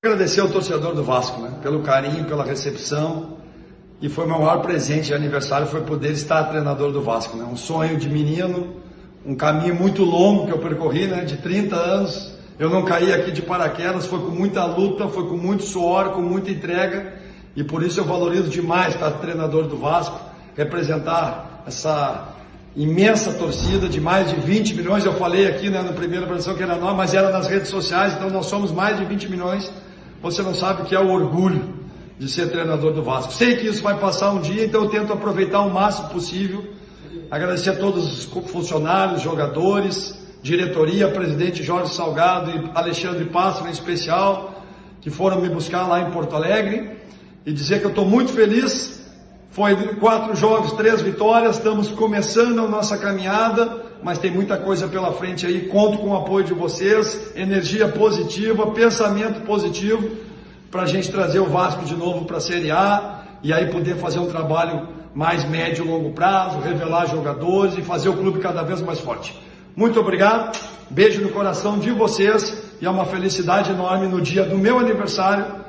Agradecer ao torcedor do Vasco, né, pelo carinho, pela recepção, e foi meu maior presente de aniversário, foi poder estar treinador do Vasco, né, um sonho de menino, um caminho muito longo que eu percorri, né, de 30 anos, eu não caí aqui de paraquedas, foi com muita luta, foi com muito suor, com muita entrega, e por isso eu valorizo demais estar treinador do Vasco, representar essa imensa torcida de mais de 20 milhões, eu falei aqui, né, na primeira apresentação que era nós, mas era nas redes sociais, então nós somos mais de 20 milhões, você não sabe o que é o orgulho de ser treinador do Vasco. Sei que isso vai passar um dia, então eu tento aproveitar o máximo possível. Agradecer a todos os funcionários, jogadores, diretoria, presidente Jorge Salgado e Alexandre Pássaro em especial, que foram me buscar lá em Porto Alegre, e dizer que eu estou muito feliz. Foi 4 jogos, 3 vitórias, estamos começando a nossa caminhada, mas tem muita coisa pela frente aí, conto com o apoio de vocês, energia positiva, pensamento positivo, para a gente trazer o Vasco de novo para a Série A, e aí poder fazer um trabalho mais médio e longo prazo, revelar jogadores e fazer o clube cada vez mais forte. Muito obrigado, beijo no coração de vocês, e é uma felicidade enorme no dia do meu aniversário,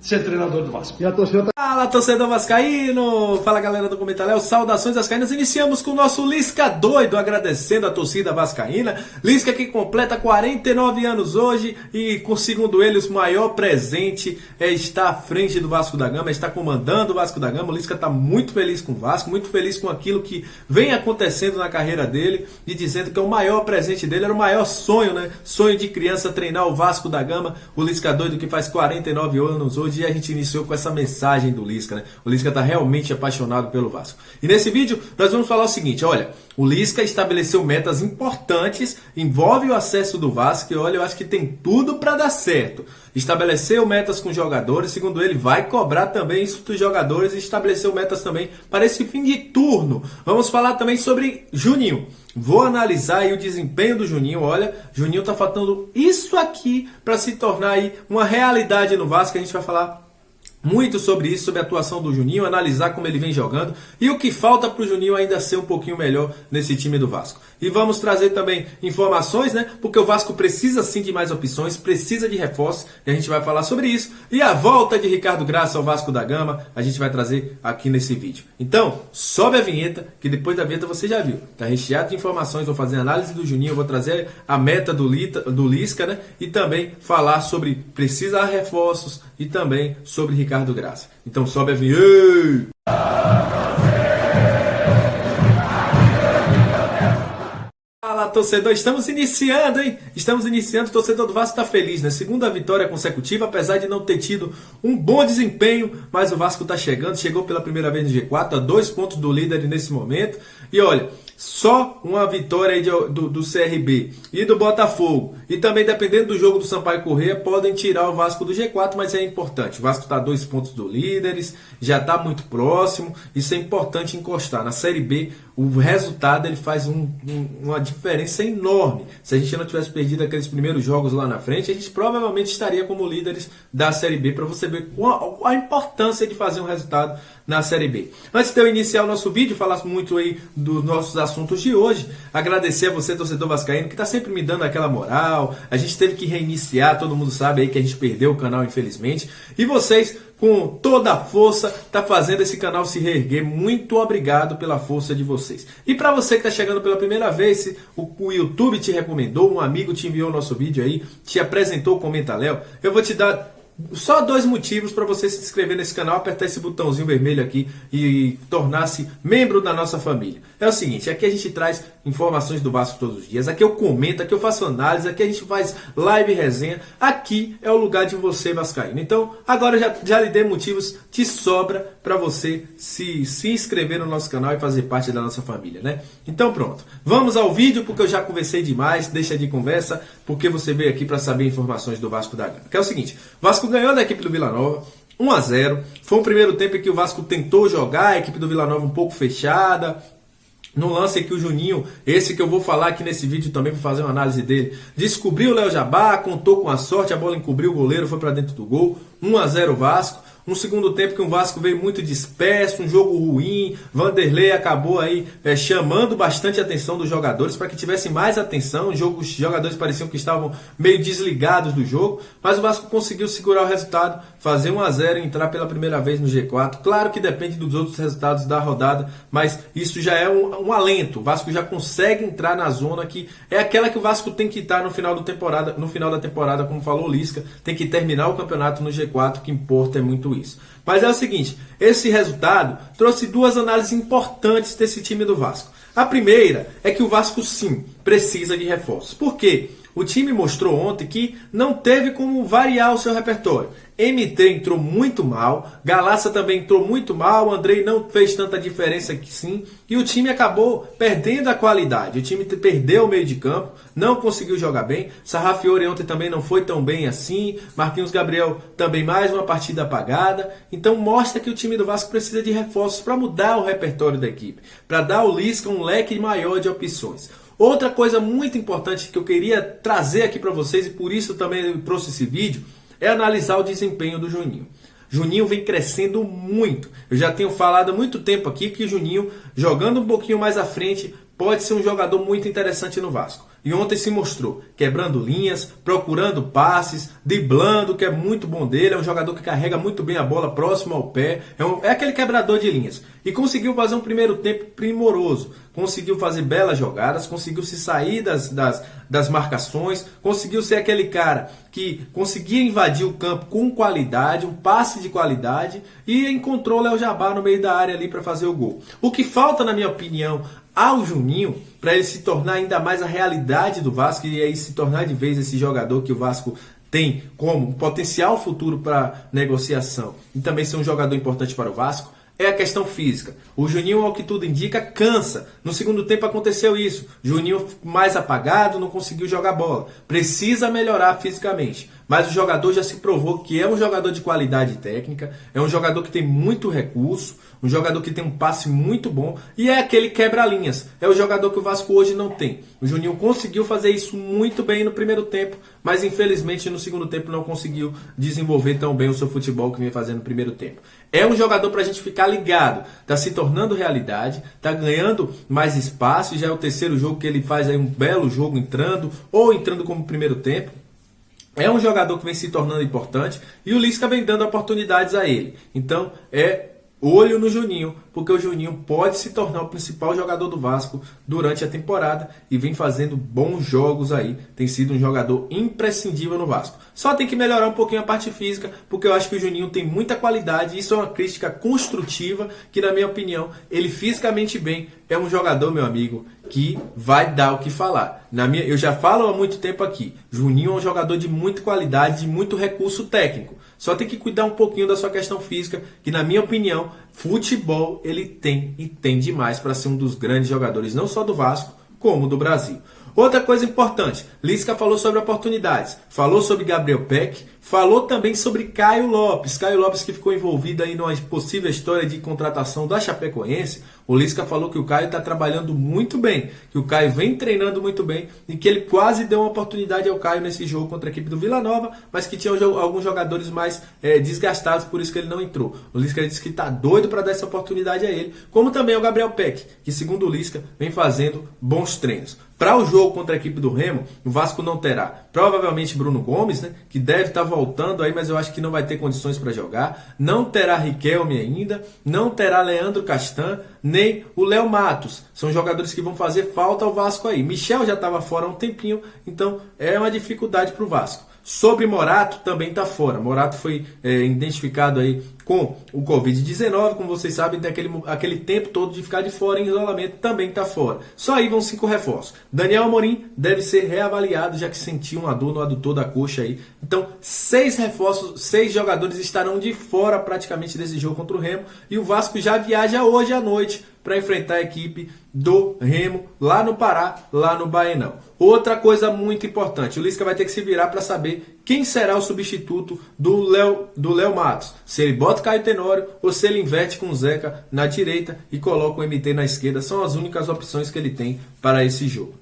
ser treinador do Vasco. E a torcida Fala, torcedor vascaíno! Fala, galera do Comentário, saudações vascaínas. Iniciamos com o nosso Lisca doido, agradecendo a torcida vascaína. Lisca que completa 49 anos hoje e, segundo ele, o maior presente é estar à frente do Vasco da Gama, está comandando o Vasco da Gama. O Lisca está muito feliz com o Vasco, muito feliz com aquilo que vem acontecendo na carreira dele e dizendo que é o maior presente dele, era o maior sonho, né? Sonho de criança, treinar o Vasco da Gama. O Lisca doido que faz 49 anos hoje. E a gente iniciou com essa mensagem do Lisca, né? O Lisca está realmente apaixonado pelo Vasco. E nesse vídeo nós vamos falar o seguinte, olha, o Lisca estabeleceu metas importantes, envolve o acesso do Vasco e olha, eu acho que tem tudo para dar certo. Estabeleceu metas com jogadores, segundo ele, vai cobrar também isso dos jogadores e estabeleceu metas também para esse fim de turno. Vamos falar também sobre Juninho. Vou analisar aí o desempenho do Juninho. Olha, Juninho está faltando isso aqui para se tornar aí uma realidade no Vasco. A gente vai falar muito sobre isso, sobre a atuação do Juninho, analisar como ele vem jogando e o que falta para o Juninho ainda ser um pouquinho melhor nesse time do Vasco. E vamos trazer também informações, né? Porque o Vasco precisa sim de mais opções, precisa de reforços e a gente vai falar sobre isso. E a volta de Ricardo Graça ao Vasco da Gama a gente vai trazer aqui nesse vídeo. Então, sobe a vinheta, que depois da vinheta você já viu. Tá recheado de informações, vou fazer análise do Juninho, vou trazer a meta do Lisca, né? E também falar sobre precisar reforços e também sobre Ricardo Graça. Então sobe a vinheta. Fala, torcedor, estamos iniciando, hein? Estamos iniciando, o torcedor do Vasco está feliz, né? Segunda vitória consecutiva, apesar de não ter tido um bom desempenho, mas o Vasco está chegando, chegou pela primeira vez no G4, a 2 pontos do líder nesse momento. E olha, só uma vitória aí do CRB e do Botafogo, e também dependendo do jogo do Sampaio Corrêa, podem tirar o Vasco do G4, mas é importante. O Vasco está a 2 pontos do líderes, já está muito próximo, isso é importante encostar. Na Série B, o resultado ele faz uma diferença enorme. Se a gente não tivesse perdido aqueles primeiros jogos lá na frente, a gente provavelmente estaria como líderes da Série B, para você ver a importância de fazer um resultado na Série B. Antes de eu iniciar o nosso vídeo, falar muito aí dos nossos assuntos de hoje, agradecer a você, torcedor vascaíno, que está sempre me dando aquela moral. A gente teve que reiniciar, todo mundo sabe aí que a gente perdeu o canal, infelizmente. E vocês, com toda a força, tá fazendo esse canal se reerguer. Muito obrigado pela força de vocês. E para você que está chegando pela primeira vez, se o YouTube te recomendou, um amigo te enviou o nosso vídeo aí, te apresentou o Comenta Léo, eu vou te dar só 2 motivos para você se inscrever nesse canal, apertar esse botãozinho vermelho aqui e tornar-se membro da nossa família. É o seguinte, aqui a gente traz informações do Vasco todos os dias, aqui eu comento, aqui eu faço análise, aqui a gente faz live resenha, aqui é o lugar de você vascaíno. Então, agora já lhe dei motivos de sobra para você se inscrever no nosso canal e fazer parte da nossa família, né? Então pronto, vamos ao vídeo, porque eu já conversei demais, deixa de conversa, porque você veio aqui para saber informações do Vasco da Gama. Que é o seguinte, o Vasco ganhou da equipe do Vila Nova, 1-0, foi um primeiro tempo em que o Vasco tentou jogar, a equipe do Vila Nova um pouco fechada. No lance aqui o Juninho, esse que eu vou falar aqui nesse vídeo também, para fazer uma análise dele, descobriu o Léo Jabá, contou com a sorte, a bola encobriu o goleiro, foi para dentro do gol, 1-0 Vasco. Um segundo tempo que o Vasco veio muito disperso, um jogo ruim. Vanderlei acabou aí chamando bastante a atenção dos jogadores para que tivessem mais atenção. Os jogadores pareciam que estavam meio desligados do jogo, mas o Vasco conseguiu segurar o resultado, fazer 1-0 e entrar pela primeira vez no G4. Claro que depende dos outros resultados da rodada, mas isso já é um alento. O Vasco já consegue entrar na zona que é aquela que o Vasco tem que estar no final da temporada, como falou o Lisca, tem que terminar o campeonato no G4, o que importa é muito isso. Mas é o seguinte, esse resultado trouxe duas análises importantes desse time do Vasco. A primeira é que o Vasco sim precisa de reforços. Por quê? O time mostrou ontem que não teve como variar o seu repertório. MT entrou muito mal, Galaça também entrou muito mal, Andrei não fez tanta diferença que sim, e o time acabou perdendo a qualidade. O time perdeu o meio de campo, não conseguiu jogar bem. Sarrafiore ontem também não foi tão bem assim, Marquinhos Gabriel também mais uma partida apagada. Então mostra que o time do Vasco precisa de reforços para mudar o repertório da equipe, para dar ao Lisca um leque maior de opções. Outra coisa muito importante que eu queria trazer aqui para vocês, e por isso também eu trouxe esse vídeo, é analisar o desempenho do Juninho. Juninho vem crescendo muito. Eu já tenho falado há muito tempo aqui que o Juninho, jogando um pouquinho mais à frente, pode ser um jogador muito interessante no Vasco. E ontem se mostrou, quebrando linhas, procurando passes, driblando, que é muito bom dele. É um jogador que carrega muito bem a bola próximo ao pé. É aquele quebrador de linhas. E conseguiu fazer um primeiro tempo primoroso. Conseguiu fazer belas jogadas, conseguiu se sair das marcações, conseguiu ser aquele cara que conseguia invadir o campo com qualidade, um passe de qualidade, e encontrou o Léo Jabá no meio da área ali para fazer o gol. O que falta, na minha opinião, ao Juninho, para ele se tornar ainda mais a realidade do Vasco e aí se tornar de vez esse jogador que o Vasco tem como um potencial futuro para negociação e também ser um jogador importante para o Vasco, é a questão física. O Juninho, ao que tudo indica, cansa. No segundo tempo aconteceu isso. Juninho mais apagado, não conseguiu jogar bola. Precisa melhorar fisicamente. Mas o jogador já se provou que é um jogador de qualidade técnica, é um jogador que tem muito recurso, um jogador que tem um passe muito bom e é aquele quebra-linhas. É o jogador que o Vasco hoje não tem. O Juninho conseguiu fazer isso muito bem no primeiro tempo, mas infelizmente no segundo tempo não conseguiu desenvolver tão bem o seu futebol que vinha fazendo no primeiro tempo. É um jogador para a gente ficar ligado. Está se tornando realidade, está ganhando mais espaço. Já é o terceiro jogo que ele faz aí um belo jogo entrando como primeiro tempo. É um jogador que vem se tornando importante e o Lisca vem dando oportunidades a ele. Então é olho no Juninho, porque o Juninho pode se tornar o principal jogador do Vasco durante a temporada e vem fazendo bons jogos aí. Tem sido um jogador imprescindível no Vasco. Só tem que melhorar um pouquinho a parte física, porque eu acho que o Juninho tem muita qualidade. Isso é uma crítica construtiva, que na minha opinião, ele fisicamente bem é um jogador, meu amigo, que vai dar o que falar. Eu já falo há muito tempo aqui, Juninho é um jogador de muita qualidade, de muito recurso técnico. Só tem que cuidar um pouquinho da sua questão física, que na minha opinião, futebol ele tem e tem demais para ser um dos grandes jogadores, não só do Vasco, como do Brasil. Outra coisa importante, Lisca falou sobre oportunidades, falou sobre Gabriel Peck, falou também sobre Caio Lopes. Caio Lopes que ficou envolvido aí numa possível história de contratação da Chapecoense. O Lisca falou que o Caio está trabalhando muito bem, que o Caio vem treinando muito bem e que ele quase deu uma oportunidade ao Caio nesse jogo contra a equipe do Vila Nova, mas que tinha alguns jogadores mais desgastados, por isso que ele não entrou. O Lisca disse que está doido para dar essa oportunidade a ele, como também o Gabriel Peck, que segundo o Lisca vem fazendo bons treinos. Para o jogo contra a equipe do Remo, o Vasco não terá provavelmente Bruno Gomes, né, que deve estar voltando aí, mas eu acho que não vai ter condições para jogar. Não terá Riquelme ainda, não terá Leandro Castan, nem o Léo Matos. São jogadores que vão fazer falta ao Vasco aí. Michel já estava fora há um tempinho, então é uma dificuldade para o Vasco. Sobre Morato, também está fora. Morato foi identificado aí com o Covid-19, como vocês sabem, tem aquele tempo todo de ficar de fora em isolamento, também está fora. Só aí vão 5 reforços. Daniel Amorim deve ser reavaliado, já que sentiu uma dor no adutor da coxa aí. Então, 6 reforços, 6 jogadores estarão de fora praticamente desse jogo contra o Remo. E o Vasco já viaja hoje à noite para enfrentar a equipe do Remo lá no Pará, lá no Baenão. Outra coisa muito importante, o Lisca vai ter que se virar para saber quem será o substituto do Léo Matos. Se ele bota o Caio Tenório ou se ele inverte com o Zeca na direita e coloca o MT na esquerda. São as únicas opções que ele tem para esse jogo.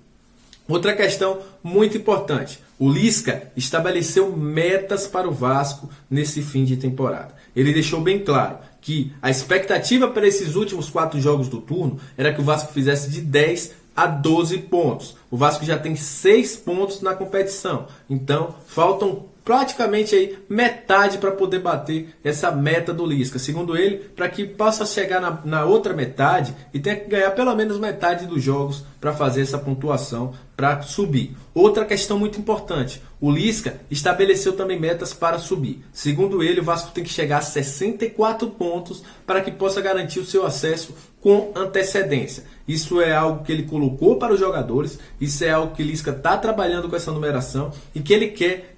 Outra questão muito importante. O Lisca estabeleceu metas para o Vasco nesse fim de temporada. Ele deixou bem claro que a expectativa para esses últimos 4 jogos do turno era que o Vasco fizesse de 10 a 12 pontos. O Vasco já tem 6 pontos na competição. Então, faltam praticamente aí metade para poder bater essa meta do Lisca. Segundo ele, para que possa chegar na outra metade e tenha que ganhar pelo menos metade dos jogos para fazer essa pontuação para subir. Outra questão muito importante, o Lisca estabeleceu também metas para subir. Segundo ele, o Vasco tem que chegar a 64 pontos para que possa garantir o seu acesso com antecedência. Isso é algo que ele colocou para os jogadores, isso é algo que o Lisca está trabalhando com essa numeração e que ele quer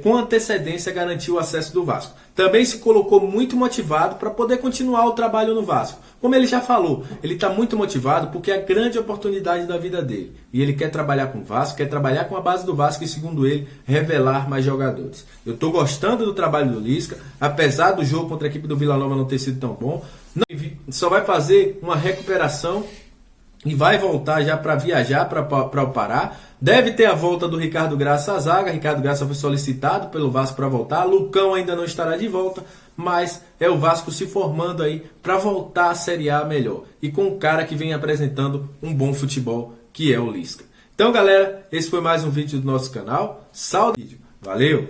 com antecedência garantir o acesso do Vasco. Também se colocou muito motivado para poder continuar o trabalho no Vasco. Como ele já falou, ele está muito motivado porque é a grande oportunidade da vida dele. E ele quer trabalhar com o Vasco, quer trabalhar com a base do Vasco e, segundo ele, revelar mais jogadores. Eu estou gostando do trabalho do Lisca, apesar do jogo contra a equipe do Vila Nova não ter sido tão bom. Só vai fazer uma recuperação e vai voltar já para viajar para o Pará. Deve ter a volta do Ricardo Graça à zaga. Ricardo Graça foi solicitado pelo Vasco para voltar. Lucão ainda não estará de volta, mas é o Vasco se formando aí para voltar à Série A melhor. E com um cara que vem apresentando um bom futebol, que é o Lisca. Então, galera, esse foi mais um vídeo do nosso canal. Saúde! Valeu!